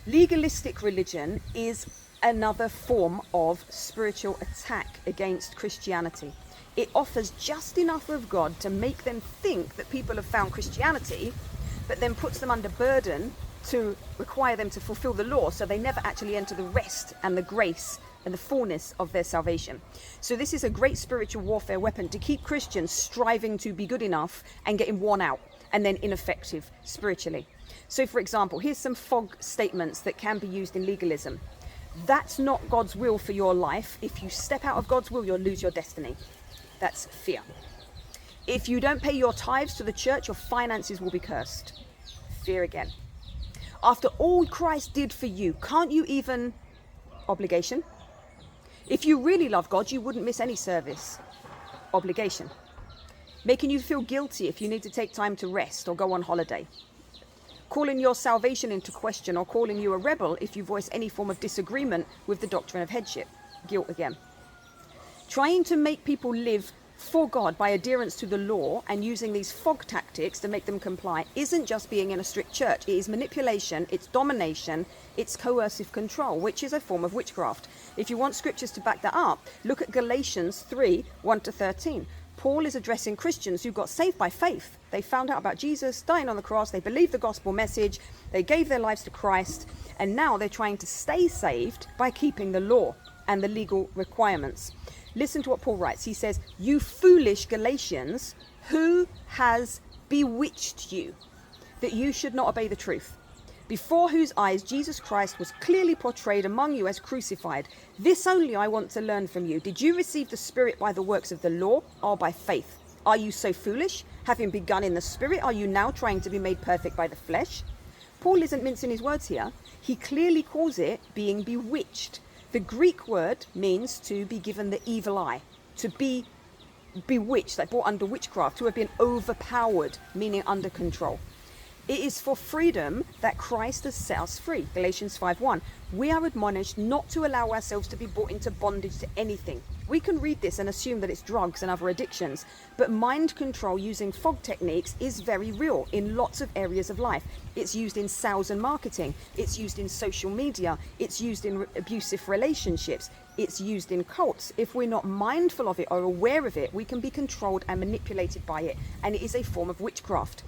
Legalistic religion is another form of spiritual attack against Christianity. It offers just enough of God to make them think that people have found Christianity, but then puts them under burden to require them to fulfill the law, so they never actually enter the rest and the grace and the fullness of their salvation. So this is a great spiritual warfare weapon to keep Christians striving to be good enough and getting worn out and then ineffective spiritually. So for example, here's some fog statements that can be used in legalism. That's not God's will for your life. If you step out of God's will, you'll lose your destiny. That's fear. If you don't pay your tithes to the church, your finances will be cursed. Fear again. After all Christ did for you, can't you even... Obligation. If you really love God, you wouldn't miss any service. Obligation. Making you feel guilty if you need to take time to rest or go on holiday. Calling your salvation into question or calling you a rebel if you voice any form of disagreement with the doctrine of headship. Guilt again. Trying to make people live for God by adherence to the law and using these fog tactics to make them comply isn't just being in a strict church. It is manipulation, it's domination, it's coercive control, which is a form of witchcraft. If you want scriptures to back that up, look at Galatians 3, 1-13. Paul is addressing Christians who got saved by faith. They found out about Jesus dying on the cross, they believed the gospel message, they gave their lives to Christ, and now they're trying to stay saved by keeping the law and the legal requirements. Listen to what Paul writes. He says, "You foolish Galatians, who has bewitched you, that you should not obey the truth? Before whose eyes Jesus Christ was clearly portrayed among you as crucified. This only I want to learn from you. Did you receive the Spirit by the works of the law or by faith? Are you so foolish? Having begun in the Spirit, are you now trying to be made perfect by the flesh?" Paul isn't mincing his words here. He clearly calls it being bewitched. The Greek word means to be given the evil eye, to be bewitched, like brought under witchcraft, to have been overpowered, meaning under control. It is for freedom that Christ has set us free. Galatians 5:1. We are admonished not to allow ourselves to be brought into bondage to anything. We can read this and assume that it's drugs and other addictions, but mind control using fog techniques is very real in lots of areas of life. It's used in sales and marketing. It's used in social media. It's used in abusive relationships. It's used in cults. If we're not mindful of it or aware of it, we can be controlled and manipulated by it, and it is a form of witchcraft.